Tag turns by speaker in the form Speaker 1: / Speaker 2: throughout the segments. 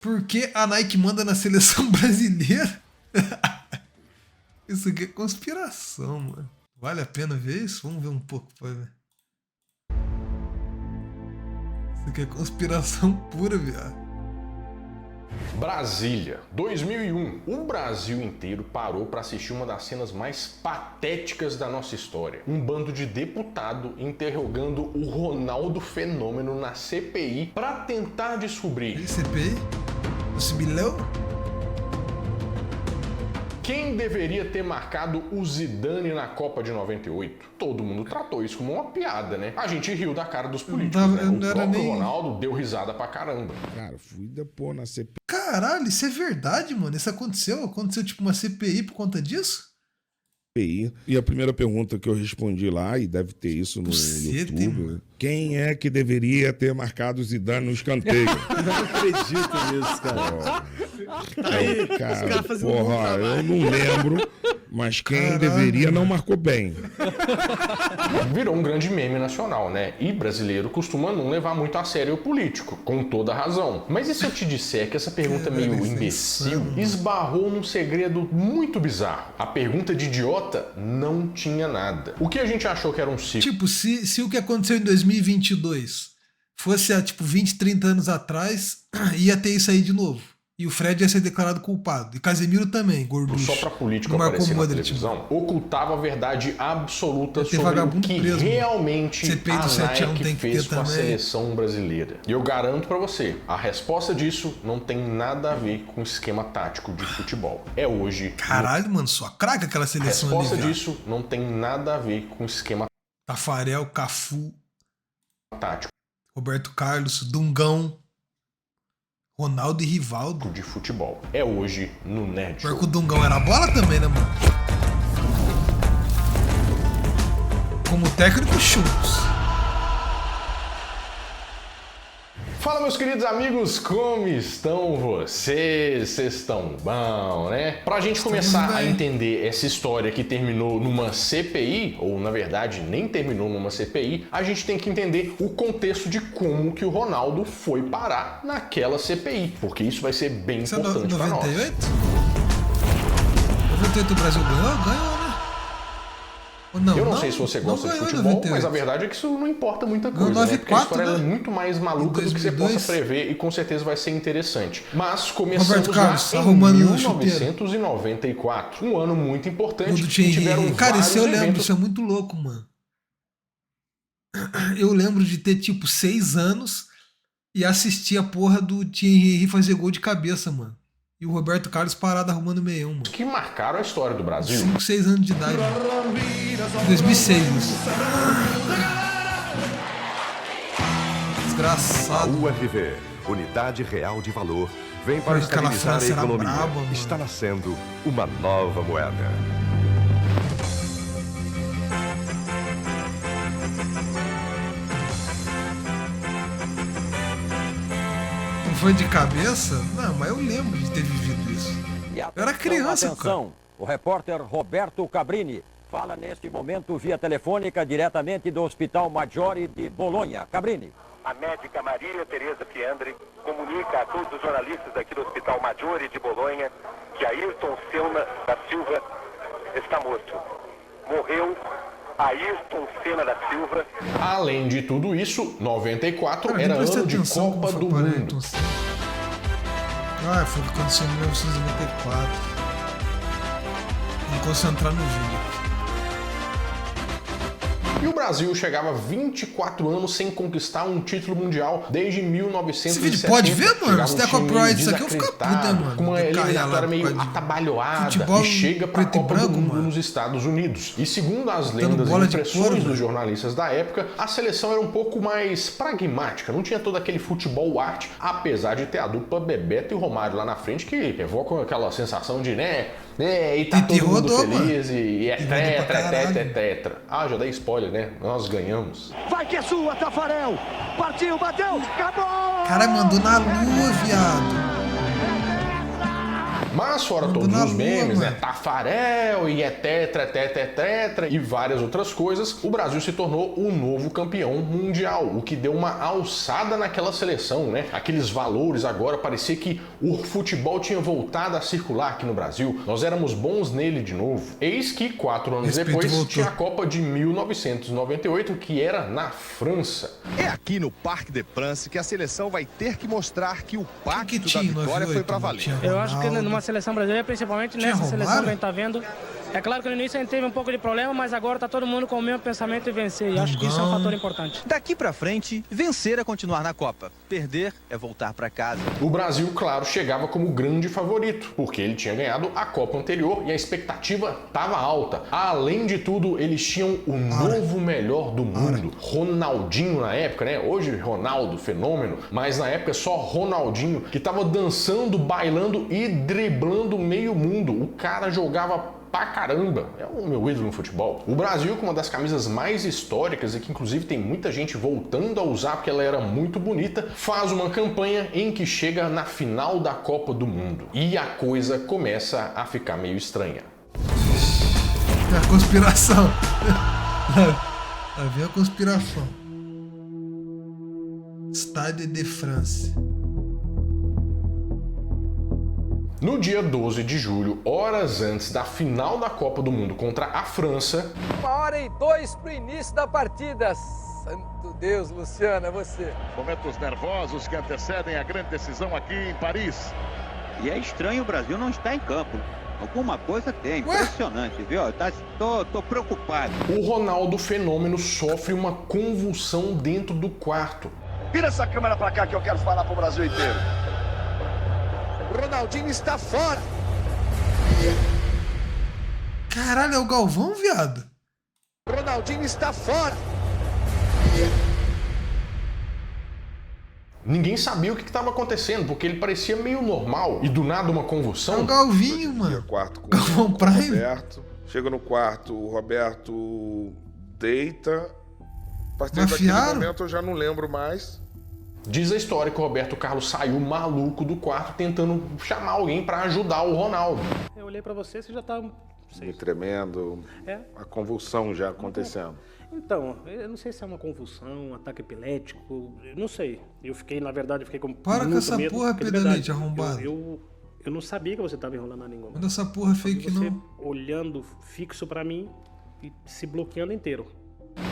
Speaker 1: Por que a Nike manda na seleção brasileira? Isso aqui é conspiração, mano. Vale a pena ver isso? Vamos ver um pouco pra ver. Isso aqui é conspiração pura, viado.
Speaker 2: Brasília, 2001. O Brasil inteiro parou para assistir uma das cenas mais patéticas da nossa história. Um bando de deputado interrogando o Ronaldo Fenômeno na CPI para tentar descobrir...
Speaker 1: CPI? O Sibilão?
Speaker 2: Quem deveria ter marcado o Zidane na Copa de 98? Todo mundo tratou isso como uma piada, né? A gente riu da cara dos políticos, né? O próprio Ronaldo deu risada pra caramba.
Speaker 3: Cara, fui depor na CPI.
Speaker 1: Caralho, isso é verdade, mano? Isso aconteceu? Aconteceu tipo uma CPI por conta disso?
Speaker 3: E a primeira pergunta que eu respondi lá, e deve ter isso no YouTube,
Speaker 1: mano.
Speaker 3: Quem é que deveria ter marcado o Zidane no escanteio?
Speaker 4: Não acredito nisso, cara.
Speaker 3: Aí, cara, porra, eu não lembro, mas quem
Speaker 1: Caralho,
Speaker 3: deveria não marcou bem.
Speaker 2: Virou um grande meme nacional, né? E brasileiro costuma não levar muito a sério o político, com toda razão. Mas e se eu te disser que essa pergunta meio imbecil esbarrou num segredo muito bizarro? A pergunta de idiota não tinha nada. O que a gente achou que era um ciclo?
Speaker 1: Tipo, se o que aconteceu em 2022 fosse há, tipo, 20, 30 anos atrás, ia ter isso aí de novo. E o Fred ia ser declarado culpado. E Casemiro também, gorducho.
Speaker 2: Só pra político aparecer na televisão, ocultava a verdade absoluta sobre o que
Speaker 1: preso,
Speaker 2: realmente
Speaker 1: CPI do
Speaker 2: a Nike
Speaker 1: tem que
Speaker 2: fez
Speaker 1: ter
Speaker 2: com a
Speaker 1: também.
Speaker 2: seleção brasileira. E eu garanto pra você, a resposta disso não tem nada a ver com esquema tático de futebol. É hoje...
Speaker 1: Caralho, mano, só craca aquela
Speaker 2: A
Speaker 1: seleção
Speaker 2: resposta
Speaker 1: ali,
Speaker 2: disso não tem nada a ver com esquema
Speaker 1: Tafarel, Cafu,
Speaker 2: tático
Speaker 1: Roberto Carlos, Dungão, Ronaldo e Rivaldo.
Speaker 2: de futebol. É hoje no Nerd Show.
Speaker 1: Porque o Dungão era bola também, né, mano? Como técnico, Schultz.
Speaker 2: Fala, meus queridos amigos, como estão vocês? Vocês estão bom, né? Pra gente começar a entender essa história que terminou numa CPI, ou na verdade nem terminou numa CPI, a gente tem que entender o contexto de como que o Ronaldo foi parar naquela CPI, porque isso vai ser bem importante pra nós.
Speaker 1: 98? 98 o Brasil ganhou, né? Não,
Speaker 2: eu não sei se você gosta de futebol, mas a verdade é que isso não importa muita coisa, né? Porque a história é muito mais maluca do que você possa prever e com certeza vai ser interessante. Mas começamos lá em 1994, um ano muito importante, que tiveram
Speaker 1: cara,
Speaker 2: vários
Speaker 1: isso eu lembro,
Speaker 2: eventos.
Speaker 1: isso é muito louco, mano. Eu lembro de ter, tipo, 6 anos e assistir a porra do Thierry Henry fazer gol de cabeça, mano. E o Roberto Carlos parado arrumando meião, mano.
Speaker 2: Que marcaram a história do Brasil.
Speaker 1: 5, 6 anos de idade. 2006, isso. Desgraçado.
Speaker 5: A UFV, Unidade Real de Valor, vem para estabilizar a economia.
Speaker 1: Braba,
Speaker 5: está nascendo uma nova moeda.
Speaker 1: Não foi de cabeça? Não, mas eu lembro de ter vivido isso. Eu era criança,
Speaker 6: atenção,
Speaker 1: cara.
Speaker 6: O repórter Roberto Cabrini fala neste momento via telefônica diretamente do Hospital Maggiore de Bolonha. Cabrini.
Speaker 7: A médica Maria Tereza Fiandre comunica a todos os jornalistas aqui do Hospital Maggiore de Bolonha que Ayrton Senna da Silva está morto. Morreu Ayrton Senna da Silva.
Speaker 2: Além de tudo isso, 94 era ano de Copa do Mundo.
Speaker 1: Ah, foi o que aconteceu em 1994. Vou me concentrar no vídeo.
Speaker 2: E o Brasil chegava 24 anos sem conquistar um título mundial desde 1970.
Speaker 1: Esse vídeo pode ver, mano? Se der copyright isso aqui, eu vou ficar puto, né, mano?
Speaker 2: Com uma eliminatória meio atabalhoada e chega pra Copa do Mundo nos Estados Unidos. E segundo as lendas e impressões dos jornalistas da época, a seleção era um pouco mais pragmática, não tinha todo aquele futebol arte, apesar de ter a dupla Bebeto e Romário lá na frente, que evocam aquela sensação de, e tá todo mundo feliz, e é tetra. Ah, já dei spoiler, né? Nós ganhamos.
Speaker 8: Vai que é sua, Tafarel! Partiu, bateu, acabou!
Speaker 1: Cara, mandou na lua, viado.
Speaker 2: Mas fora todos os memes, né, Tafarel e tetra e várias outras coisas, o Brasil se tornou o novo campeão mundial, o que deu uma alçada naquela seleção, né? Aqueles valores agora, parecia que o futebol tinha voltado a circular aqui no Brasil, nós éramos bons nele de novo. Eis que 4 anos depois tinha a Copa de 1998, que era na França.
Speaker 9: É aqui no Parc des Princes que a seleção vai ter que mostrar que o pacto da vitória foi pra valer.
Speaker 10: Eu acho que numa seleção brasileira, principalmente nessa seleção que a gente tá vendo, é claro que no início a gente teve um pouco de problema, mas agora tá todo mundo com o mesmo pensamento de vencer, e acho que isso é um fator importante.
Speaker 11: Daqui pra frente, vencer é continuar na Copa, perder é voltar pra casa.
Speaker 2: O Brasil, claro, chegava como grande favorito, porque ele tinha ganhado a Copa anterior e a expectativa estava alta. Além de tudo, eles tinham o novo melhor do mundo, Ronaldinho na época, né? Hoje Ronaldo, fenômeno, mas na época só Ronaldinho, que tava dançando, bailando e driblando meio mundo. O cara jogava pra caramba, é o meu ídolo no futebol. O Brasil, com uma das camisas mais históricas e que inclusive tem muita gente voltando a usar porque ela era muito bonita, faz uma campanha em que chega na final da Copa do Mundo. E a coisa começa a ficar meio estranha.
Speaker 1: A conspiração. Vai ver a conspiração. Stade de France.
Speaker 2: No dia 12 de julho, horas antes da final da Copa do Mundo contra a França...
Speaker 12: 1h02 pro início da partida. Santo Deus, Luciano, é você.
Speaker 13: Momentos nervosos que antecedem a grande decisão aqui em Paris.
Speaker 14: E é estranho o Brasil não estar em campo. Alguma coisa tem, impressionante, viu? Tô preocupado.
Speaker 2: O Ronaldo fenômeno sofre uma convulsão dentro do quarto.
Speaker 13: Vira essa câmera pra cá que eu quero falar pro Brasil inteiro.
Speaker 12: O Ronaldinho está fora.
Speaker 1: Caralho, é o Galvão, viado?
Speaker 12: O Ronaldinho está fora.
Speaker 2: Ninguém sabia o que estava acontecendo, porque ele parecia meio normal. E do nada uma convulsão.
Speaker 1: É o Galvinho, mano.
Speaker 3: Quarto com
Speaker 1: Galvão Prime.
Speaker 3: Roberto. Chega no quarto, o Roberto deita. A partir daquele momento eu já não lembro mais.
Speaker 2: Diz a história que o Roberto Carlos saiu maluco do quarto tentando chamar alguém para ajudar o Ronaldo.
Speaker 10: Eu olhei para você já tá...
Speaker 3: Me tremendo, a convulsão já acontecendo.
Speaker 10: Então, eu não sei se é uma convulsão, um ataque epilético, eu não sei. Eu fiquei, na verdade, com
Speaker 1: Para com essa
Speaker 10: medo,
Speaker 1: porra, pedalete, arrombado.
Speaker 10: Eu não sabia que você tava enrolando a língua.
Speaker 1: Manda essa porra fake
Speaker 10: você
Speaker 1: não.
Speaker 10: Olhando fixo para mim e se bloqueando inteiro.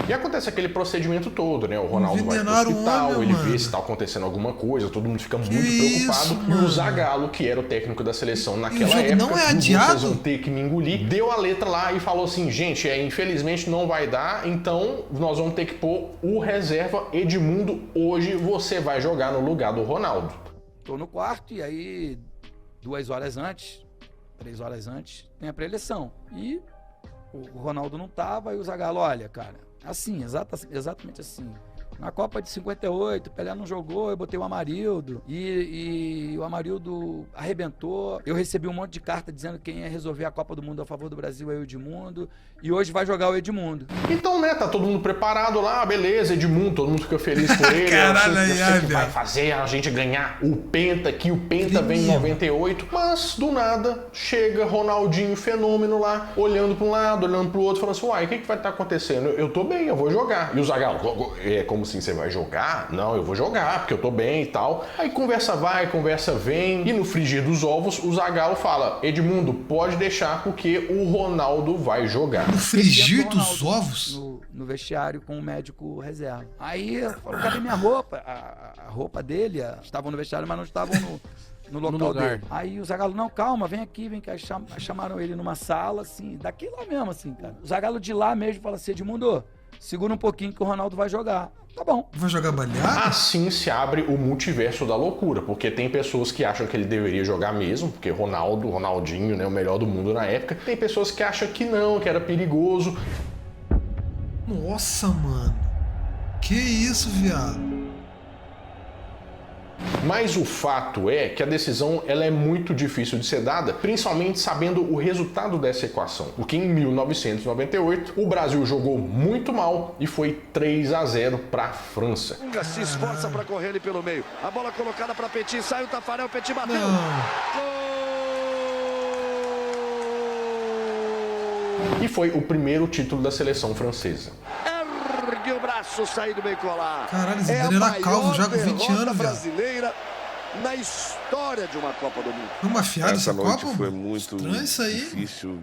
Speaker 2: E acontece aquele procedimento todo, né? O Ronaldo vai pro hospital, ele vê se tá acontecendo alguma coisa, todo mundo fica muito preocupado. E o Zagallo, que era o técnico da seleção naquela época,
Speaker 1: não é adiado?
Speaker 2: Vocês vão ter que me engolir, deu a letra lá e falou assim, gente, infelizmente não vai dar, então nós vamos ter que pôr o reserva Edmundo, hoje você vai jogar no lugar do Ronaldo.
Speaker 15: Tô no quarto e aí 2 horas antes, 3 horas antes, tem a pré-eleição. E o Ronaldo não tava, e o Zagallo, olha, cara, assim, exatamente assim. Na Copa de 58, Pelé não jogou, eu botei o Amarildo e o Amarildo arrebentou. Eu recebi um monte de carta dizendo que quem ia resolver a Copa do Mundo a favor do Brasil é o Edmundo, e hoje vai jogar o Edmundo.
Speaker 2: Então, né, tá todo mundo preparado lá, beleza, Edmundo, todo mundo fica feliz por ele.
Speaker 1: Caralho,
Speaker 2: eu sei que vai fazer a gente ganhar o Penta, que o Penta vem em 98, mas do nada chega Ronaldinho fenômeno lá, olhando pra um lado, olhando pro outro, falando assim, uai, o que vai estar acontecendo? Eu tô bem, eu vou jogar. E o Zagallo, como assim, você vai jogar? Não, eu vou jogar, porque eu tô bem e tal. Aí conversa vai, conversa vem, e no frigir dos ovos, o Zagallo fala, Edmundo, pode deixar porque o Ronaldo vai jogar.
Speaker 1: No frigir dos ovos?
Speaker 15: No vestiário com o médico reserva. Aí, falou, cadê minha roupa? A roupa dele, estavam no vestiário, mas não estavam no local dele. Aí o Zagallo, não, calma, vem aqui. Aí chamaram ele numa sala, assim, daqui lá mesmo, assim, cara. O Zagallo de lá mesmo fala assim, Edmundo, segura um pouquinho que o Ronaldo vai jogar. Tá bom.
Speaker 1: Vai jogar baleado?
Speaker 2: Assim se abre o multiverso da loucura, porque tem pessoas que acham que ele deveria jogar mesmo, porque Ronaldinho, né, o melhor do mundo na época. Tem pessoas que acham que não, que era perigoso.
Speaker 1: Nossa, mano. Que isso, viado?
Speaker 2: Mas o fato é que a decisão ela é muito difícil de ser dada, principalmente sabendo o resultado dessa equação. Porque em 1998 o Brasil jogou muito mal e foi 3-0 para a França.
Speaker 9: Se esforça para correr ali pelo meio. A bola colocada para Petit, sai o Tafarel, Petit bateu. Gol!
Speaker 2: E foi o primeiro título da seleção francesa.
Speaker 13: Ergue o braço, sai do meio colar.
Speaker 1: Caralho, Zidane era calvo já com 20 anos,
Speaker 13: brasileira na história de uma Copa do Mundo.
Speaker 1: Foi uma fiada essa
Speaker 3: noite
Speaker 1: Copa?
Speaker 3: Foi muito
Speaker 1: O
Speaker 3: difícil.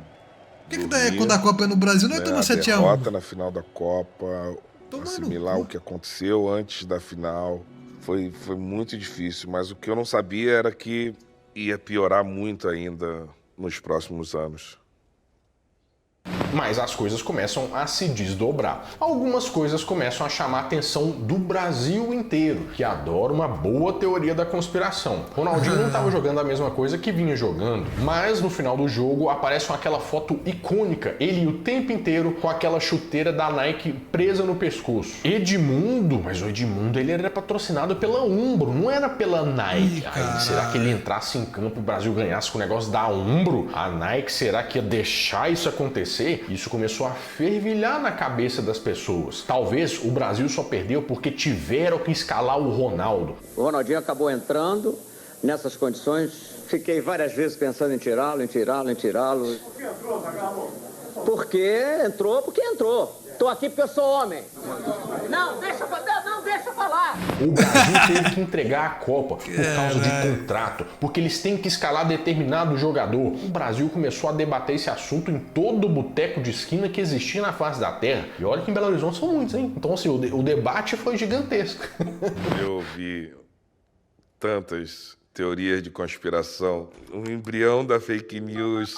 Speaker 1: que daí quando a Copa é no Brasil não é tomar 7-1?
Speaker 3: Derrota na final da Copa, assimilar o que aconteceu antes da final. Foi muito difícil, mas o que eu não sabia era que ia piorar muito ainda nos próximos anos.
Speaker 2: Mas as coisas começam a se desdobrar. Algumas coisas começam a chamar a atenção do Brasil inteiro, que adora uma boa teoria da conspiração. Ronaldinho não estava jogando a mesma coisa que vinha jogando, mas no final do jogo aparece aquela foto icônica, ele o tempo inteiro com aquela chuteira da Nike presa no pescoço. Edmundo, mas o Edmundo ele era patrocinado pela Umbro, não era pela Nike. Aí, será que ele entrasse em campo, o Brasil ganhasse com o negócio da Umbro? A Nike, será que ia deixar isso acontecer? Isso começou a fervilhar na cabeça das pessoas. Talvez o Brasil só perdeu porque tiveram que escalar o Ronaldo.
Speaker 16: O Ronaldinho acabou entrando nessas condições. Fiquei várias vezes pensando em tirá-lo. Por que entrou, Zagallo? Porque entrou. Tô aqui porque eu sou homem. Não, deixa eu falar.
Speaker 2: O Brasil teve que entregar a Copa por causa de contrato, porque eles têm que escalar determinado jogador. O Brasil começou a debater esse assunto em todo o boteco de esquina que existia na face da terra. E olha que em Belo Horizonte são muitos, hein? Então, assim, o debate foi gigantesco.
Speaker 3: Eu ouvi tantas teorias de conspiração. O embrião da fake news.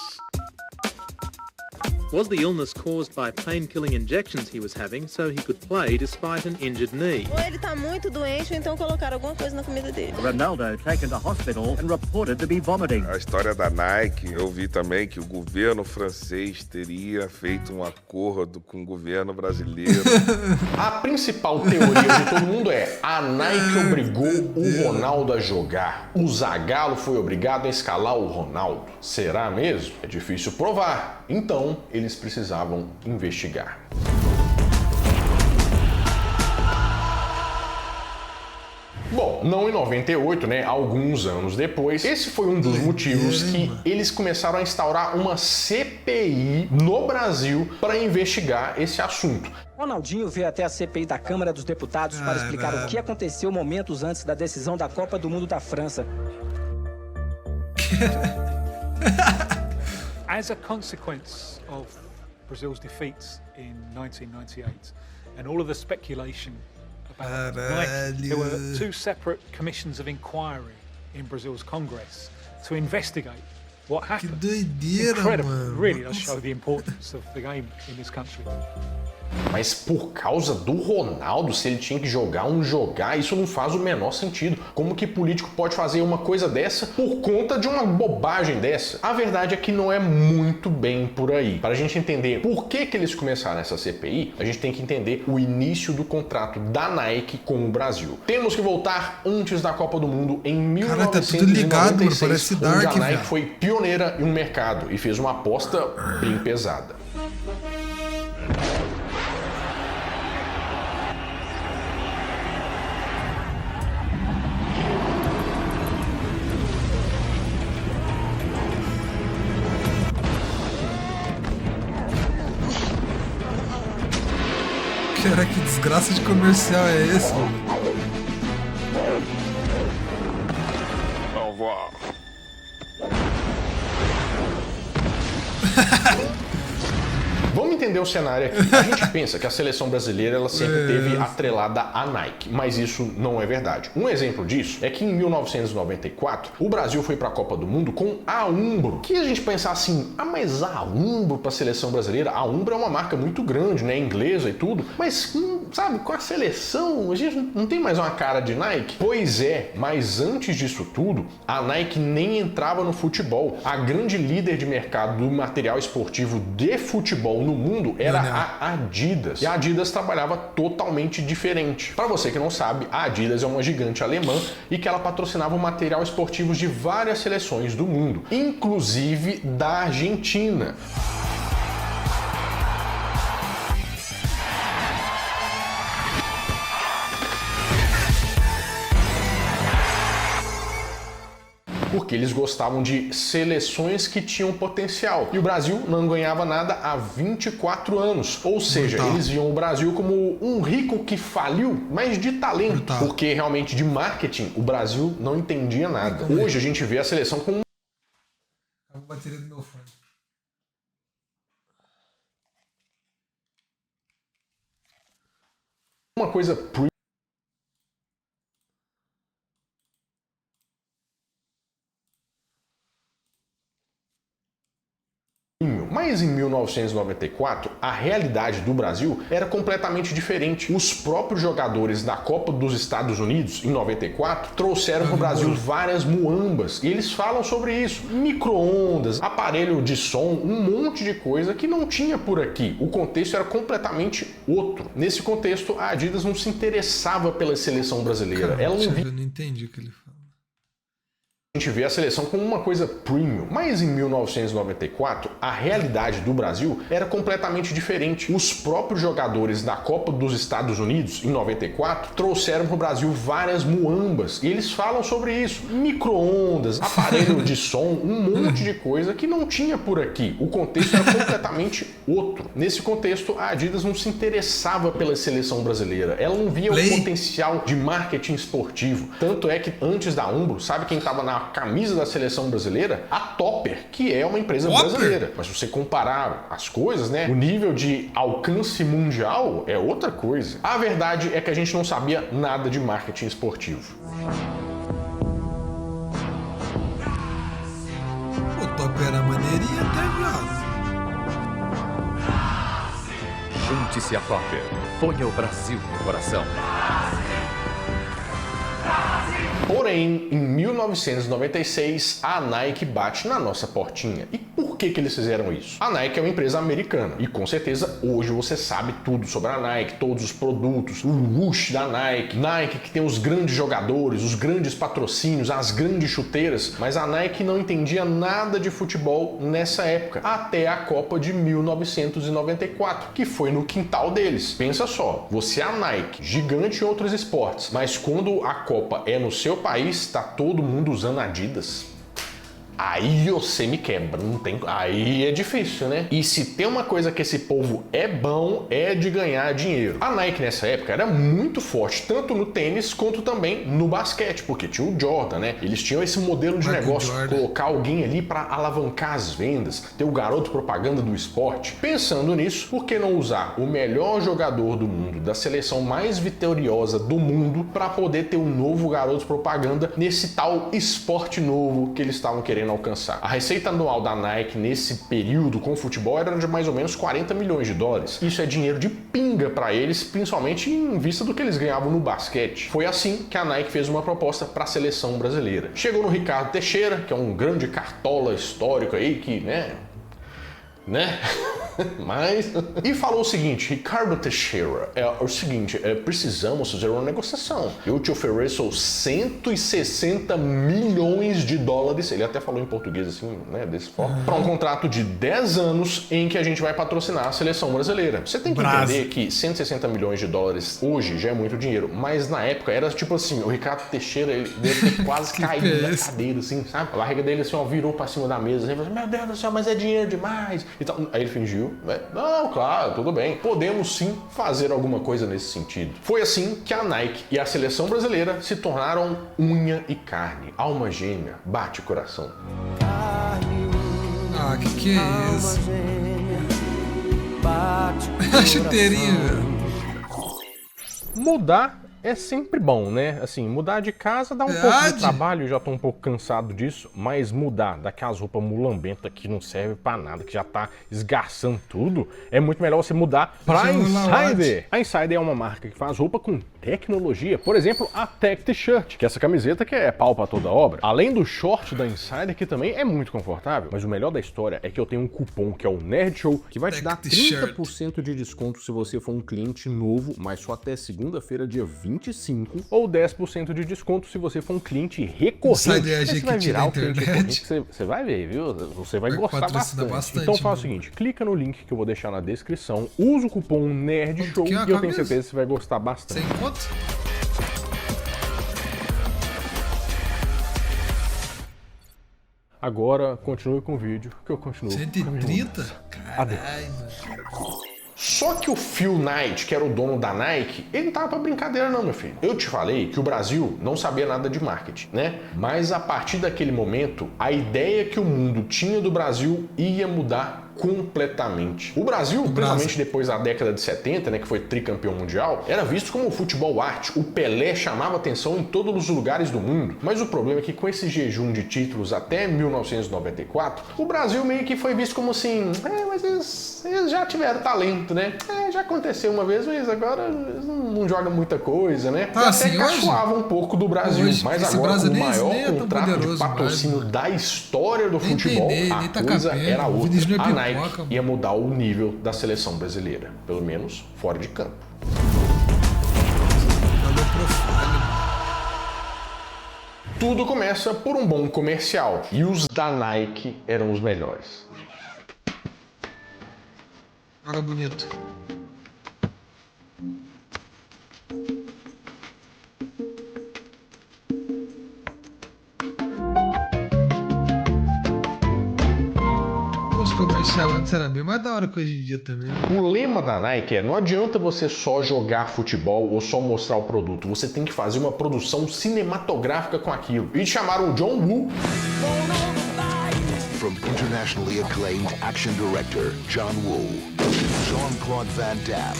Speaker 17: Was the illness caused by pain-killing injections he was having so he could play despite an injured knee?
Speaker 18: Ou ele tá muito doente, ou então colocaram alguma coisa na comida dele.
Speaker 19: Ronaldo taken to hospital and reported to be vomiting.
Speaker 3: A história da Nike, eu vi também que o governo francês teria feito um acordo com o governo brasileiro.
Speaker 2: A principal teoria de todo mundo é: a Nike obrigou o Ronaldo a jogar. O Zagallo foi obrigado a escalar o Ronaldo. Será mesmo? É difícil provar. Então, eles precisavam investigar. Bom, não em 98, né? Alguns anos depois, esse foi um dos motivos que eles começaram a instaurar uma CPI no Brasil para investigar esse assunto.
Speaker 20: Ronaldinho veio até a CPI da Câmara dos Deputados para explicar o que aconteceu momentos antes da decisão da Copa do Mundo da França.
Speaker 21: As a consequence of Brazil's defeats in 1998 and all of the speculation about Nike, there were two separate commissions of inquiry in Brazil's Congress to investigate what happened.
Speaker 1: Que doideira,
Speaker 21: incredible.
Speaker 1: Mano.
Speaker 21: Really does show the importance of the game in this country.
Speaker 2: Mas por causa do Ronaldo, se ele tinha que jogar, isso não faz o menor sentido. Como que político pode fazer uma coisa dessa por conta de uma bobagem dessa? A verdade é que não é muito bem por aí. Para a gente entender por que eles começaram essa CPI, a gente tem que entender o início do contrato da Nike com o Brasil. Temos que voltar antes da Copa do Mundo em 1996,
Speaker 1: tá tudo ligado, mano, parece
Speaker 2: onde
Speaker 1: Dark,
Speaker 2: a Nike
Speaker 1: velho.
Speaker 2: foi pioneira em um mercado e fez uma aposta bem pesada.
Speaker 1: Cara, que desgraça de comercial é esse?
Speaker 2: Vamos entender o cenário aqui. A gente pensa que a seleção brasileira ela sempre teve atrelada à Nike, mas isso não é verdade. Um exemplo disso é que em 1994 o Brasil foi para a Copa do Mundo com a Umbro. Que a gente pensa assim, mas a Umbro para a seleção brasileira, a Umbro é uma marca muito grande, né, inglesa e tudo, mas sabe, com a seleção a gente não tem mais uma cara de Nike? Pois é, mas antes disso tudo, a Nike nem entrava no futebol. A grande líder de mercado do material esportivo de futebol no mundo era a Adidas. E a Adidas trabalhava totalmente diferente. Para você que não sabe, a Adidas é uma gigante alemã e que ela patrocinava o material esportivo de várias seleções do mundo, inclusive da Argentina. porque eles gostavam de seleções que tinham potencial. E o Brasil não ganhava nada há 24 anos. Ou seja, eles viam o Brasil como um rico que faliu, mas de talento. Porque realmente de marketing o Brasil não entendia nada. Hoje a gente vê a seleção com...
Speaker 1: A bateria do meu fone.
Speaker 2: Uma coisa Mas em 1994, a realidade do Brasil era completamente diferente. Os próprios jogadores da Copa dos Estados Unidos, em 94, trouxeram para o Brasil várias muambas. E eles falam sobre isso. Micro-ondas, aparelho de som, um monte de coisa que não tinha por aqui. O contexto era completamente outro. Nesse contexto, a Adidas não se interessava pela seleção brasileira.
Speaker 1: Cara,
Speaker 2: ela não via...
Speaker 1: Eu não entendi o que ele falou.
Speaker 2: A gente vê a seleção como uma coisa premium, mas em 1994 a realidade do Brasil era completamente diferente. Os próprios jogadores da Copa dos Estados Unidos, em 94, trouxeram para o Brasil várias muambas. E eles falam sobre isso. Micro-ondas, aparelho de som, um monte de coisa que não tinha por aqui. O contexto era completamente outro. Nesse contexto, a Adidas não se interessava pela seleção brasileira. Ela não via o potencial de marketing esportivo. Tanto é que antes da Umbro, sabe quem estava na camisa da seleção brasileira? A Topper, que é uma empresa brasileira. Mas se você comparar as coisas, né? O nível de alcance mundial é outra coisa. A verdade é que a gente não sabia nada de marketing esportivo.
Speaker 1: O Topper era maneirinha até, viado.
Speaker 5: Junte-se a Topper. Ponha o Brasil no coração.
Speaker 2: Porém, em 1996, a Nike bate na nossa portinha. E por que eles fizeram isso? A Nike é uma empresa americana e com certeza hoje você sabe tudo sobre a Nike, todos os produtos, o whoosh da Nike, Nike que tem os grandes jogadores, os grandes patrocínios, as grandes chuteiras, mas a Nike não entendia nada de futebol nessa época, até a Copa de 1994, que foi no quintal deles. Pensa só, você é a Nike, gigante em outros esportes, mas quando a Copa é no seu país, tá todo mundo usando Adidas. Aí você me quebra, não tem... Aí é difícil, né? E se tem uma coisa que esse povo é bom, é de ganhar dinheiro. A Nike nessa época era muito forte, tanto no tênis quanto também no basquete, porque tinha o Jordan, né? Eles tinham esse modelo de negócio, colocar alguém ali para alavancar as vendas, ter o garoto propaganda do esporte. Pensando nisso, por que não usar o melhor jogador do mundo, da seleção mais vitoriosa do mundo, para poder ter um novo garoto propaganda nesse tal esporte novo que eles estavam querendo alcançar? A receita anual da Nike nesse período com o futebol era de mais ou menos 40 milhões de dólares. Isso é dinheiro de pinga para eles, principalmente em vista do que eles ganhavam no basquete. Foi assim que a Nike fez uma proposta para a seleção brasileira. Chegou no Ricardo Teixeira, que é um grande cartola histórico aí, que, né? Mas... E falou o seguinte: Ricardo Teixeira, é o seguinte, precisamos fazer uma negociação. Eu te ofereço 160 milhões de dólares, ele até falou em português assim, né, desse forma, para um contrato de 10 anos em que a gente vai patrocinar a seleção brasileira. Você tem que entender que 160 milhões de dólares hoje já é muito dinheiro, mas na época era tipo assim, o Ricardo Teixeira, ele deve ter quase caído da cadeira, assim, sabe? A barriga dele assim, ó, virou para cima da mesa, assim, meu Deus do céu, mas é dinheiro demais. Então, aí ele fingiu, né? Não, claro, tudo bem. Podemos sim fazer alguma coisa nesse sentido. Foi assim que a Nike e a seleção brasileira se tornaram unha e carne. Alma gêmea, bate coração.
Speaker 1: Ah, que é isso? A chuteirinha, velho.
Speaker 2: Mudar é sempre bom, né? Assim, mudar de casa dá um pouco de trabalho, já tô um pouco cansado disso, mas mudar daquelas roupas mulambentas que não serve pra nada, que já tá esgarçando tudo, é muito melhor você mudar pra Insider. A Insider é uma marca que faz roupa com tecnologia, por exemplo, a Tech T-Shirt, que é essa camiseta que é pau pra toda obra. Além do short da Insider, que também é muito confortável, mas o melhor da história é que eu tenho um cupom que é o Nerd Show, que vai te dar 30% de desconto se você for um cliente novo, mas só até segunda-feira, dia 25, ou 10% de desconto se você for um cliente recorrente. Você vai virar o cliente recorrente, você vai ver, viu? Você vai gostar bastante. Então faz o seguinte, clica no link que eu vou deixar na descrição, usa o cupom Nerd Show e eu tenho certeza que você vai gostar bastante.
Speaker 1: Sem conta?
Speaker 2: Agora, continue com o vídeo, que eu continuo.
Speaker 1: 130? Caralho,
Speaker 2: Só que o Phil Knight, que era o dono da Nike, ele não tava pra brincadeira não, meu filho. Eu te falei que o Brasil não sabia nada de marketing, né? Mas a partir daquele momento, a ideia que o mundo tinha do Brasil ia mudar completamente. O Brasil, principalmente depois da década de 70, né, que foi tricampeão mundial, era visto como um futebol arte. O Pelé chamava atenção em todos os lugares do mundo. Mas o problema é que com esse jejum de títulos até 1994, o Brasil meio que foi visto como assim, mas eles já tiveram talento, né? Já aconteceu uma vez, mas agora eles não jogam muita coisa, né?
Speaker 1: Tá, assim,
Speaker 2: até caçoava um pouco do Brasil,
Speaker 1: hoje,
Speaker 2: mas agora com o maior
Speaker 1: é
Speaker 2: contrato de patrocínio da história do futebol, a coisa era outra. A Nike ia mudar o nível da seleção brasileira, pelo menos fora de campo. Tudo começa por um bom comercial, e os da Nike eram os melhores.
Speaker 1: Olha bonito. Comercial antes era bem mais da hora que hoje em dia também.
Speaker 2: O lema da Nike é: não adianta você só jogar futebol ou só mostrar o produto, você tem que fazer uma produção cinematográfica com aquilo. E chamaram o John Woo.
Speaker 4: From internationally acclaimed action director John Woo, Jean-Claude Van Damme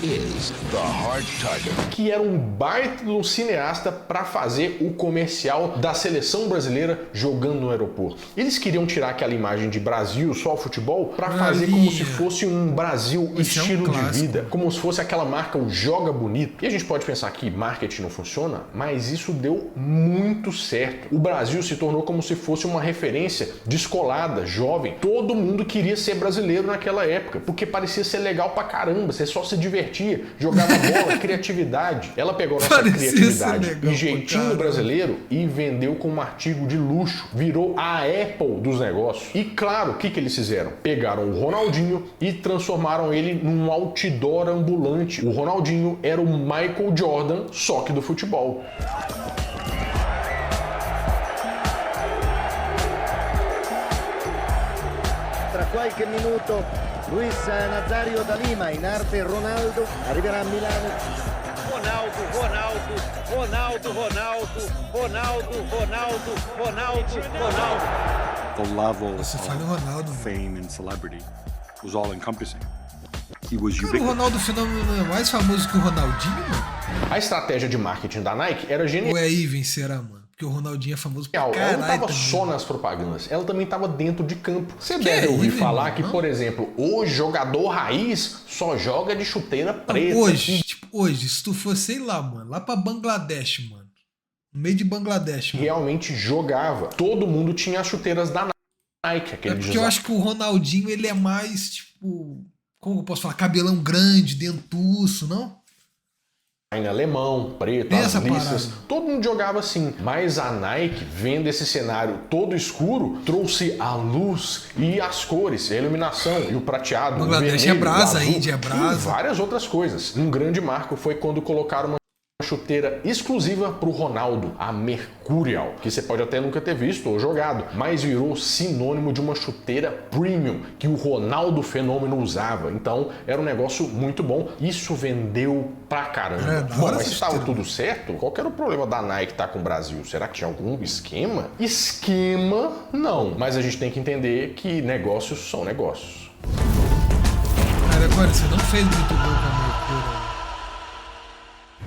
Speaker 4: is the hard target.
Speaker 2: Que era um baita de um cineasta para fazer o comercial da seleção brasileira jogando no aeroporto. Eles queriam tirar aquela imagem de Brasil, só o futebol, para fazer como se fosse um Brasil estilo de vida, como se fosse aquela marca, o Joga Bonito. E a gente pode pensar que marketing não funciona, mas isso deu muito certo. O Brasil se tornou como se fosse uma referência descolada, jovem. Todo mundo queria ser brasileiro naquela época, porque parecia ser legal pra caramba, você só se divertia, jogava bola, criatividade. Ela pegou nossa criatividade e jeitinho brasileiro e vendeu como um artigo de luxo. Virou a Apple dos negócios. E claro, o que eles fizeram? Pegaram o Ronaldinho e transformaram ele num outdoor ambulante. O Ronaldinho era o Michael Jordan, só que do futebol.
Speaker 8: Tra qualche minuto Luis Nazario da Lima, in arte Ronaldo, arriverà a Milano.
Speaker 22: The level of fame and celebrity was all encompassing. He was
Speaker 1: ubiquitous. O Ronaldo Fenômeno é mais famoso que o Ronaldinho, mano?
Speaker 2: A estratégia de marketing da Nike era genial.
Speaker 1: Ou é Even, será, mano? Porque o Ronaldinho é famoso pra caralho.
Speaker 2: Ela não tava só nas propagandas, ela também tava dentro de campo. Você deve ouvir falar que, por exemplo, o jogador raiz só joga de chuteira preta.
Speaker 1: Hoje, se tu for, sei lá, mano, lá pra Bangladesh, mano, no meio de Bangladesh, mano,
Speaker 2: realmente jogava. Todo mundo tinha as chuteiras da Nike.
Speaker 1: Porque eu acho que o Ronaldinho, ele é mais, tipo, como eu posso falar, cabelão grande, dentuço, não?
Speaker 2: Alemão, preto, as listas, todo mundo jogava assim. Mas a Nike, vendo esse cenário todo escuro, trouxe a luz e as cores, a iluminação e o prateado, o vermelho,
Speaker 1: é brasa,
Speaker 2: o azul,
Speaker 1: Índia é brasa.
Speaker 2: E várias outras coisas. Um grande marco foi quando colocaram uma chuteira exclusiva para o Ronaldo, a Mercurial, que você pode até nunca ter visto ou jogado, mas virou sinônimo de uma chuteira premium que o Ronaldo Fenômeno usava. Então era um negócio muito bom. Isso vendeu pra caramba. Bom, mas se estava tudo certo, qual que era o problema da Nike estar com o Brasil? Será que tinha algum esquema? Esquema, não. Mas a gente tem que entender que negócios são negócios.
Speaker 1: Cara, agora você não fez muito bom com a Mercurial.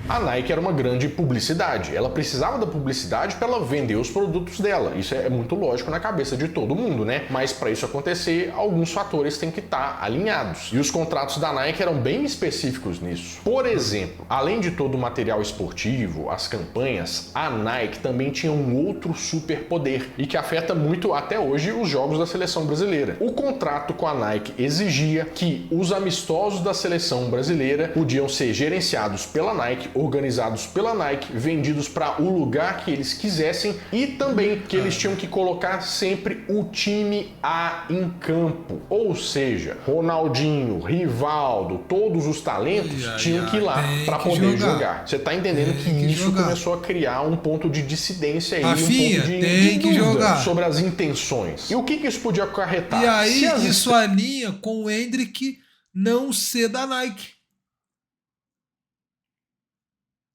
Speaker 2: A Nike era uma grande publicidade. Ela precisava da publicidade para ela vender os produtos dela. Isso é muito lógico na cabeça de todo mundo, né? Mas para isso acontecer, alguns fatores têm que estar alinhados. E os contratos da Nike eram bem específicos nisso. Por exemplo, além de todo o material esportivo, as campanhas, a Nike também tinha um outro superpoder e que afeta muito até hoje os jogos da seleção brasileira. O contrato com a Nike exigia que os amistosos da seleção brasileira podiam ser gerenciados pela Nike organizados pela Nike, vendidos para o lugar que eles quisessem e também que eles tinham que colocar sempre o time A em campo. Ou seja, Ronaldinho, Rivaldo, todos os talentos tinham que ir lá para poder jogar. Você tá entendendo que isso começou a criar um ponto de dissidência aí,
Speaker 1: Rafinha,
Speaker 2: um ponto
Speaker 1: tem
Speaker 2: de
Speaker 1: que jogar
Speaker 2: sobre as intenções. E o que isso podia acarretar?
Speaker 1: E aí isso alinha com o Endrick não ser da Nike.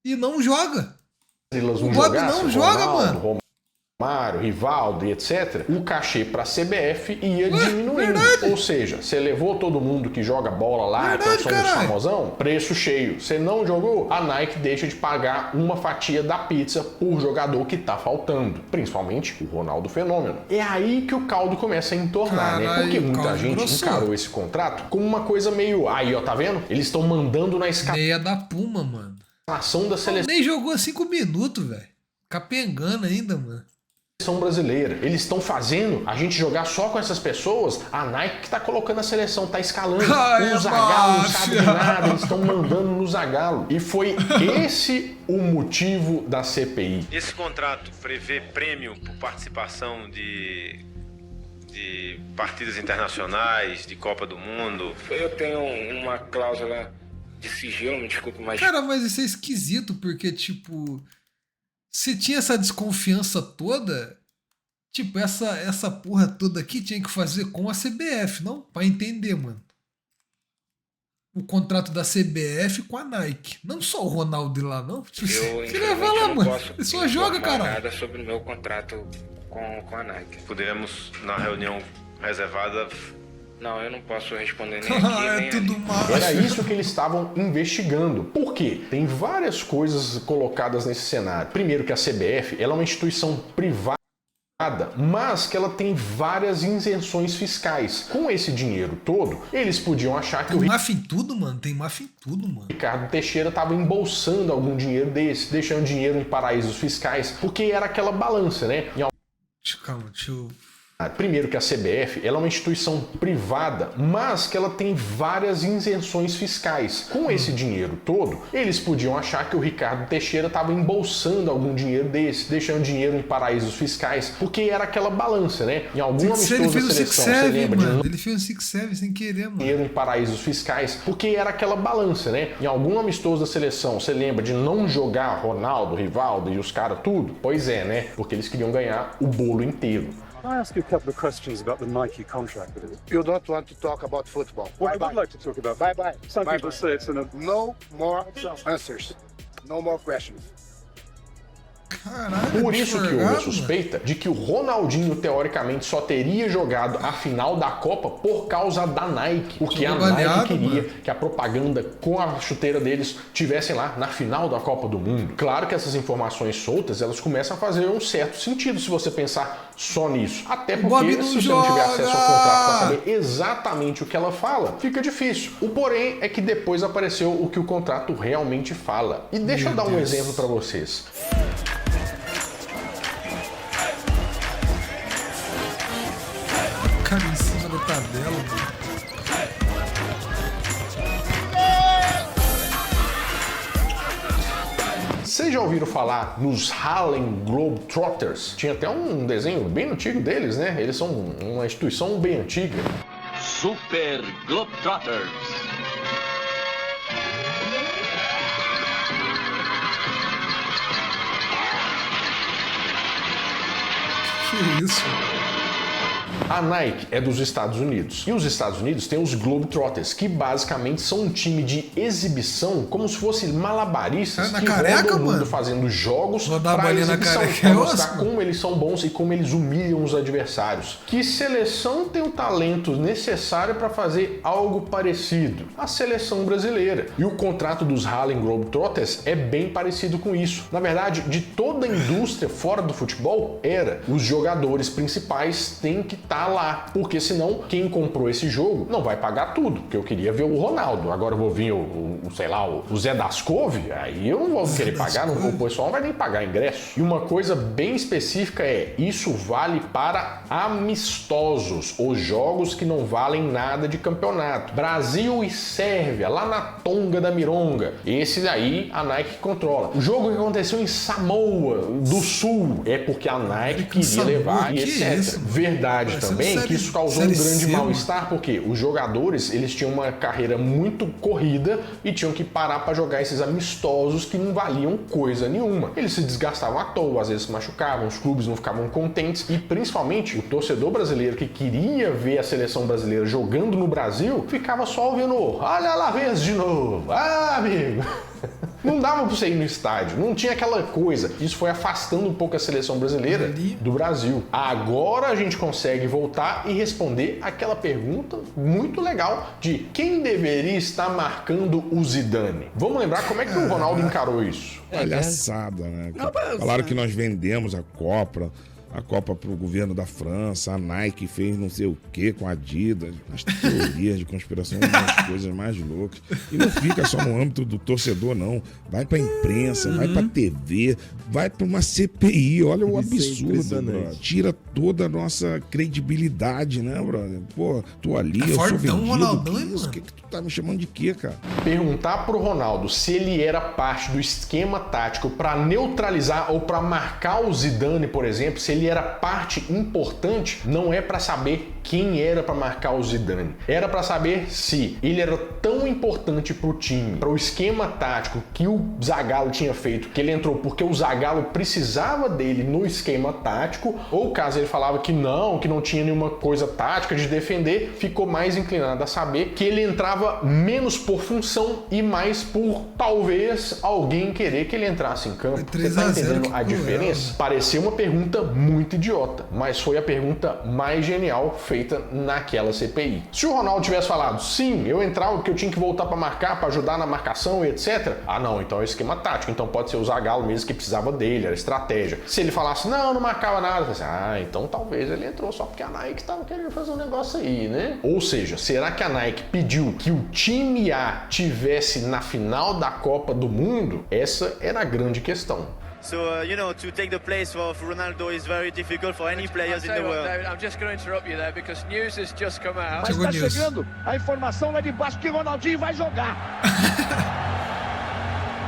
Speaker 1: E não joga. O Bob não joga, mano.
Speaker 2: Romário, Rivaldo e etc., o cachê para a CBF ia diminuindo. Ou seja, você levou todo mundo que joga bola lá, que são os famosão, preço cheio. Você não jogou, a Nike deixa de pagar uma fatia da pizza por jogador que tá faltando. Principalmente o Ronaldo Fenômeno. É aí que o caldo começa a entornar, né? Porque muita gente encarou esse contrato como uma coisa meio... Aí, ó, tá vendo? Eles estão mandando na escala...
Speaker 1: Meia da Puma, mano.
Speaker 2: Ação da seleção.
Speaker 1: Nem jogou 5 minutos, velho. Capengando ainda, mano.
Speaker 2: Seleção brasileira. Eles estão fazendo a gente jogar só com essas pessoas. A Nike que tá colocando a seleção, tá escalando. O Zagallo não sabe de nada, eles estão mandando no Zagallo. E foi esse o motivo da CPI.
Speaker 6: Esse contrato prevê prêmio por participação de partidas internacionais, de Copa do Mundo.
Speaker 7: Eu tenho uma cláusula de sigilo, me desculpe, mas...
Speaker 1: Cara, mas isso é esquisito, porque, tipo... Se tinha essa desconfiança toda, tipo, essa porra toda aqui tinha que fazer com a CBF, não? Pra entender, mano. O contrato da CBF com a Nike. Não só o Ronaldo lá, não. Tipo, você leva lá, mano. Ele só joga, cara.
Speaker 7: Nada sobre o meu contrato com a Nike.
Speaker 6: Poderemos, na reunião reservada...
Speaker 7: Não, eu não posso responder nem aqui, nem
Speaker 1: tudo
Speaker 7: ali.
Speaker 2: Era isso que eles estavam investigando. Por quê? Tem várias coisas colocadas nesse cenário. Primeiro que a CBF ela é uma instituição privada, mas que ela tem várias isenções fiscais. Com esse dinheiro todo, eles podiam achar que
Speaker 1: tem máfia em tudo, mano. Tem máfia em tudo, mano.
Speaker 2: Ricardo Teixeira estava embolsando algum dinheiro desse, deixando dinheiro em paraísos fiscais, porque era aquela balança, né?
Speaker 1: Calma, deixa eu...
Speaker 2: Primeiro que a CBF ela é uma instituição privada, mas que ela tem várias isenções fiscais. Com esse dinheiro todo, eles podiam achar que o Ricardo Teixeira estava embolsando algum dinheiro desse, deixando dinheiro em paraísos fiscais, porque era aquela balança, né? Em algum amistoso da seleção, você lembra de...
Speaker 1: Ele fez o 6-7 sem querer, mano.
Speaker 2: Dinheiro em paraísos fiscais, porque era aquela balança, né? Em algum amistoso da seleção, você lembra de não jogar Ronaldo, Rivaldo e os caras tudo? Pois é, né? Porque eles queriam ganhar o bolo inteiro.
Speaker 22: Can I ask you a couple of questions about the Nike contract?
Speaker 8: You don't want to talk about football.
Speaker 22: Well, I would like to talk about.
Speaker 8: Bye-bye.
Speaker 22: Some people say it's an...
Speaker 8: No more answers. No more questions.
Speaker 1: Caralho,
Speaker 2: por isso que houve a suspeita de que o Ronaldinho, teoricamente, só teria jogado a final da Copa por causa da Nike. Porque a Nike queria que a propaganda com a chuteira deles tivessem lá na final da Copa do Mundo. Claro que essas informações soltas, elas começam a fazer um certo sentido se você pensar só nisso. Até porque se você não tiver acesso ao contrato para saber exatamente o que ela fala, fica difícil. O porém é que depois apareceu o que o contrato realmente fala. E deixa eu dar um exemplo para vocês.
Speaker 1: Cara, em cima da tabela, mano.
Speaker 2: Vocês já ouviram falar nos Harlem Globetrotters? Tinha até um desenho bem antigo deles, né? Eles são uma instituição bem antiga.
Speaker 23: Super Globetrotters.
Speaker 1: Que isso?
Speaker 2: A Nike é dos Estados Unidos e os Estados Unidos têm os Globetrotters, que basicamente são um time de exibição, como se fossem malabaristas que rodam o mundo fazendo jogos para exibição, para mostrar como eles são bons e como eles humilham os adversários. Que seleção tem o talento necessário para fazer algo parecido? A seleção brasileira. E o contrato dos Harlem Globetrotters é bem parecido com isso. Na verdade, de toda a indústria fora do futebol, os jogadores principais têm que tá lá, porque senão quem comprou esse jogo não vai pagar tudo, porque eu queria ver o Ronaldo, agora eu vou vir o Zé das Couve, aí eu não vou querer pagar, o pessoal não vai nem pagar ingresso. E uma coisa bem específica isso vale para amistosos, os jogos que não valem nada de campeonato. Brasil e Sérvia, lá na Tonga da Mironga, esse daí a Nike controla. O jogo que aconteceu em Samoa do Sul é porque a Nike queria levar e etc. Verdade também que isso causou um grande mal-estar, porque os jogadores, eles tinham uma carreira muito corrida e tinham que parar para jogar esses amistosos que não valiam coisa nenhuma. Eles se desgastavam à toa, às vezes se machucavam, os clubes não ficavam contentes e principalmente o torcedor brasileiro que queria ver a seleção brasileira jogando no Brasil ficava só ouvindo, olha lá vez de novo, amigo. Não dava pra você ir no estádio, não tinha aquela coisa. Isso foi afastando um pouco a seleção brasileira do Brasil. Agora a gente consegue voltar e responder aquela pergunta muito legal de quem deveria estar marcando o Zidane. Vamos lembrar como é que o Ronaldo encarou isso.
Speaker 3: Palhaçada, né? Falaram que nós vendemos a Copa pro governo da França, a Nike fez não sei o que com a Adidas, as teorias de conspiração, umas coisas mais loucas. E não fica só no âmbito do torcedor, não. Vai pra imprensa, vai pra TV, vai pra uma CPI. Olha o absurdo, brother. Tira toda a nossa credibilidade, né, brother? Pô, tô ali, eu sou vendido.
Speaker 1: Ronaldão,
Speaker 3: o que tu tá me chamando de quê, cara?
Speaker 2: Perguntar pro Ronaldo se ele era parte do esquema tático pra neutralizar ou pra marcar o Zidane, por exemplo, se ele era parte importante, não é para saber quem era para marcar o Zidane. Era para saber se ele era tão importante pro time, para o esquema tático que o Zagallo tinha feito, que ele entrou porque o Zagallo precisava dele no esquema tático, ou caso ele falava que não tinha nenhuma coisa tática de defender, ficou mais inclinado a saber que ele entrava menos por função e mais por talvez alguém querer que ele entrasse em campo. Você tá entendendo a diferença? Pareceu uma pergunta muito idiota, mas foi a pergunta mais genial feita naquela CPI. Se o Ronaldo tivesse falado, sim, eu entrava porque eu tinha que voltar para marcar, para ajudar na marcação e etc. Ah, não, então é o esquema tático, então pode ser o Zagallo mesmo que precisava dele, era estratégia. Se ele falasse, não marcava nada, então talvez ele entrou só porque a Nike estava querendo fazer um negócio aí, né? Ou seja, será que a Nike pediu que o time A tivesse na final da Copa do Mundo? Essa era a grande questão.
Speaker 11: So, to take the place of Ronaldo is very difficult for any players in the world.
Speaker 12: David, I'm just going to interrupt you there because news has just come out.
Speaker 8: Mas está chegando a informação lá de baixo que Ronaldinho vai jogar.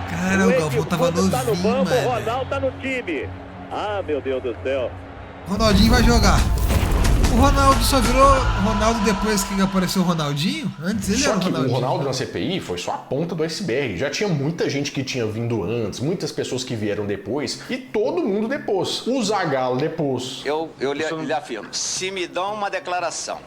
Speaker 1: Cara, o Galvão tava novinho,
Speaker 8: tá no banco, o Ronaldo tá no time. Ah, meu Deus do céu.
Speaker 1: Ronaldinho vai jogar. O Ronaldo só virou Ronaldo depois que apareceu o Ronaldinho? Antes ele era o Ronaldinho.
Speaker 2: O Ronaldo na CPI foi só a ponta do iceberg. Já tinha muita gente que tinha vindo antes, muitas pessoas que vieram depois e todo mundo depois. O Zagallo depois.
Speaker 14: Eu lhe afirmo, se me dão uma declaração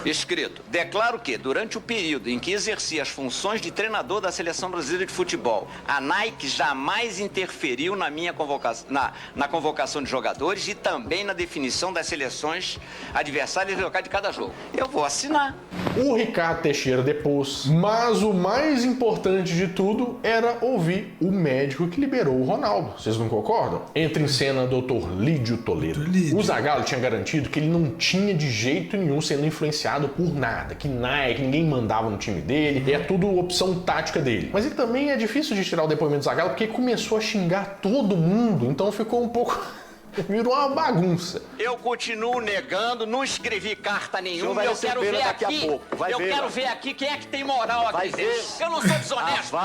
Speaker 14: escrito, declaro que durante o período em que exerci as funções de treinador da Seleção Brasileira de Futebol, a Nike jamais interferiu na minha convocação, na convocação de jogadores e também na definição das seleções adversárias e locais de cada jogo. Eu vou assinar.
Speaker 2: O Ricardo Teixeira depois, mas o mais importante de tudo era ouvir o médico que liberou o Ronaldo. Vocês não concordam? Entra em cena Dr. Lídio Toledo. O Zagallo tinha garantido que ele não tinha de jeito nenhum sendo influenciado por nada, que Nike, ninguém mandava no time dele, é tudo opção tática dele. Mas ele também é difícil de tirar o depoimento do Zagallo porque começou a xingar todo mundo, então ficou um pouco... virou uma bagunça.
Speaker 14: Eu continuo negando, não escrevi carta nenhuma, eu quero ver aqui, ver aqui quem é que tem moral a dizer. Eu não sou desonesto.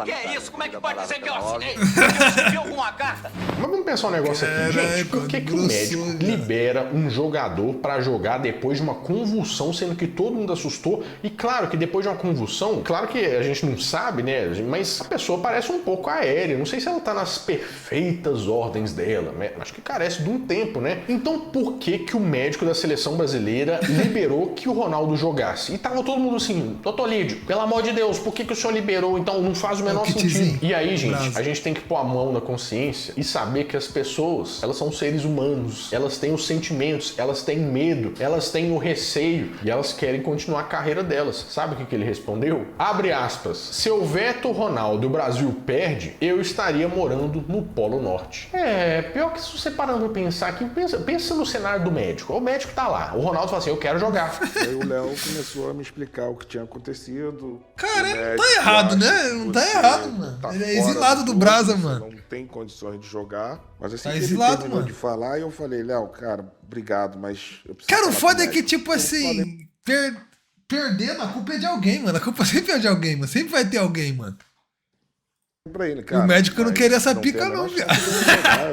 Speaker 14: Que é isso? Como é que pode dizer que eu assinei? Que eu escrevi alguma carta?
Speaker 2: Mas vamos pensar um negócio aqui, gente, por que o médico libera um jogador pra jogar depois de uma convulsão, sendo que todo mundo assustou? E claro que depois de uma convulsão, claro que a gente não sabe, né, mas a pessoa parece um pouco aérea, não sei se ela tá nas perfeitas ordens dela, né? Acho que carece de um tempo, né? Então por que o médico da seleção brasileira liberou que o Ronaldo jogasse? E tava todo mundo assim, doutor Lídio, pelo amor de Deus, por que o senhor liberou? Então não faz o menor sentido. E aí, gente, a gente tem que pôr a mão na consciência e saber que as pessoas, elas são seres humanos, elas têm os sentimentos, elas têm medo, elas têm o receio e elas querem continuar a carreira delas. Sabe o que ele respondeu? Abre aspas, se eu veto o Ronaldo e o Brasil perde, eu estaria morando no Polo Norte. É, pior que Mas se você parando pra pensar aqui, pensa no cenário do médico. O médico tá lá, o Ronaldo fala assim, eu quero jogar.
Speaker 3: Aí o Léo começou a me explicar o que tinha acontecido.
Speaker 1: Cara, não tá errado, né? Não tá errado, mano.
Speaker 3: Tá
Speaker 1: ele é exilado do Brasa, mano.
Speaker 3: Não tem condições de jogar. Mas assim
Speaker 1: tá
Speaker 3: que
Speaker 1: exilado,
Speaker 3: ele terminou
Speaker 1: mano.
Speaker 3: de falar, eu falei, Léo, cara, obrigado, mas eu preciso.
Speaker 1: Cara, o foda é que, tipo assim, perdendo, a culpa é de alguém, mano. A culpa sempre é de alguém, mano. Sempre vai ter alguém, mano.
Speaker 3: Pra ele, cara,
Speaker 1: o médico não queria essa pica, não,
Speaker 3: viado.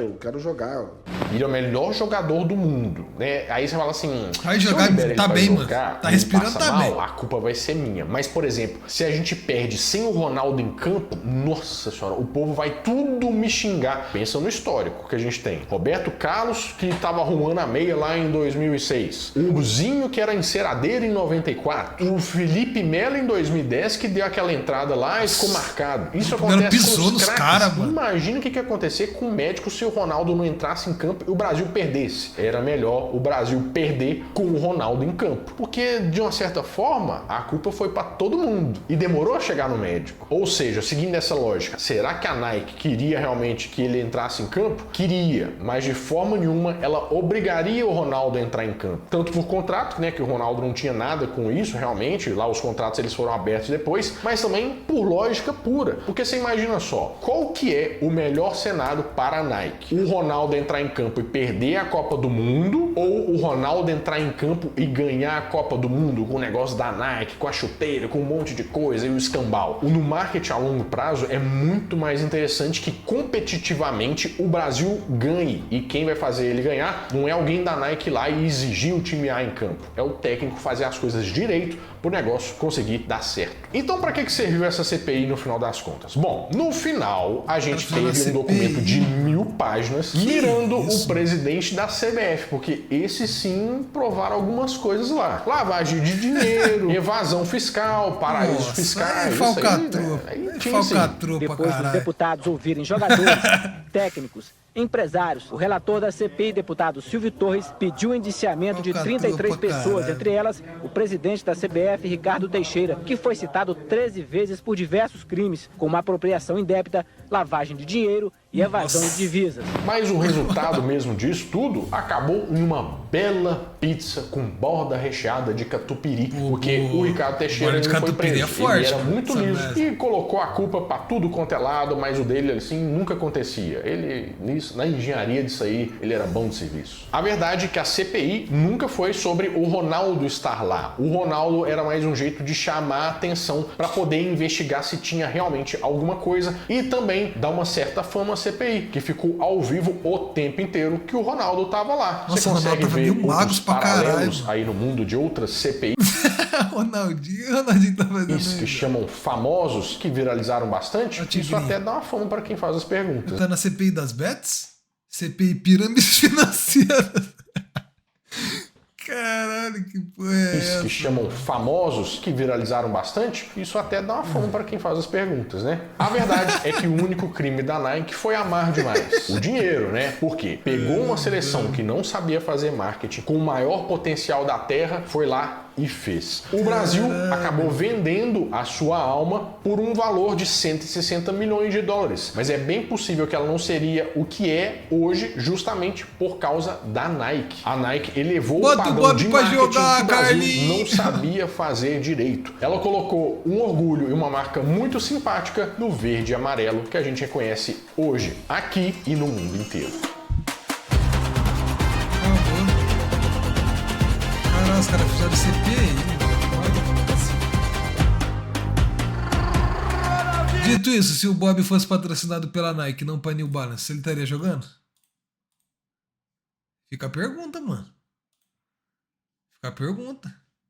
Speaker 3: Eu quero jogar.
Speaker 2: Ele é o melhor jogador do mundo, né? Aí você fala assim...
Speaker 1: Vai jogar, tá bem, mano. Tá respirando, tá bem.
Speaker 2: A culpa vai ser minha. Mas, por exemplo, se a gente perde sem o Ronaldo em campo, nossa senhora, o povo vai tudo me xingar. Pensa no histórico que a gente tem. Roberto Carlos, que tava arrumando a meia lá em 2006. O Urzinho, que era enceradeiro em 94. O Felipe Melo, em 2010, que deu aquela entrada lá e ficou marcado. Isso acontece
Speaker 1: pisou nos caras, mano.
Speaker 2: Imagina o que ia acontecer com o médico se o Ronaldo não entrasse em campo e o Brasil perdesse. Era melhor o Brasil perder com o Ronaldo em campo. Porque, de uma certa forma, a culpa foi pra todo mundo. E demorou a chegar no médico. Ou seja, seguindo essa lógica, será que a Nike queria realmente que ele entrasse em campo? Queria, mas de forma nenhuma ela obrigaria o Ronaldo a entrar em campo. Tanto por contrato, né, que o Ronaldo não tinha nada com isso realmente, lá os contratos eles foram abertos depois, mas também por lógica pura. Porque você imagina só, qual que é o melhor cenário para a Nike? O Ronaldo entrar em campo e perder a Copa do Mundo ou o Ronaldo entrar em campo e ganhar a Copa do Mundo com o negócio da Nike, com a chuteira, com um monte de coisa e o escambau? No marketing a longo prazo é muito mais interessante que competitivamente o Brasil ganhe, e quem vai fazer ele ganhar não é alguém da Nike lá e exigir o time A em campo, é o técnico fazer as coisas direito para o negócio conseguir dar certo. Então para que serviu essa CPI no final das contas? Bom, no final a gente teve um documento de 1000 páginas mirando o presidente da CBF, porque esse sim provaram algumas coisas lá. Lavagem de dinheiro, evasão fiscal, paraísos fiscais.
Speaker 20: Depois dos deputados ouvirem jogadores, técnicos, empresários, o relator da CPI, deputado Silvio Torres, pediu o indiciamento de 33 pessoas, entre elas o presidente da CBF, Ricardo Teixeira, que foi citado 13 vezes por diversos crimes, como apropriação indébita, lavagem de dinheiro e evasão de divisas.
Speaker 2: Mas o resultado mesmo disso tudo acabou em uma bela pizza com borda recheada de catupiry, porque o Ricardo Teixeira não foi preso. Ele era muito liso e colocou a culpa pra tudo quanto é lado, mas o dele assim nunca acontecia. Ele, na engenharia disso aí, ele era bom de serviço. A verdade é que a CPI nunca foi sobre o Ronaldo estar lá. O Ronaldo era mais um jeito de chamar a atenção para poder investigar se tinha realmente alguma coisa e também dar uma certa fama à CPI, que ficou ao vivo o tempo inteiro que o Ronaldo tava lá.
Speaker 1: Nossa,
Speaker 2: você consegue ver outros paralelos
Speaker 1: caralho,
Speaker 2: aí no mundo de outras CPI.
Speaker 1: Ronaldinho tá fazendo
Speaker 2: isso que chamam famosos, que viralizaram bastante. Isso até dá uma fama para quem faz as perguntas.
Speaker 1: Tá na CPI das bets? CPI pirâmides financeiras. Caralho, que porra é
Speaker 2: isso
Speaker 1: essa?
Speaker 2: Que chamam famosos, que viralizaram bastante. Isso até dá uma fama para quem faz as perguntas, né? A verdade é que o único crime da Nike foi amar demais o dinheiro, né? Porque pegou uma seleção que não sabia fazer marketing, com o maior potencial da terra, foi lá e fez. O Brasil acabou vendendo a sua alma por um valor de 160 milhões de dólares. Mas é bem possível que ela não seria o que é hoje justamente por causa da Nike. A Nike elevou o padrão de marketing que o Brasil não sabia fazer direito. Ela colocou um orgulho e uma marca muito simpática no verde e amarelo que a gente reconhece hoje, aqui e no mundo inteiro.
Speaker 1: Os caras fizeram CPI. Dito isso, se o Bob fosse patrocinado pela Nike, não pra New Balance, ele estaria jogando? Fica a pergunta, mano. Fica a pergunta.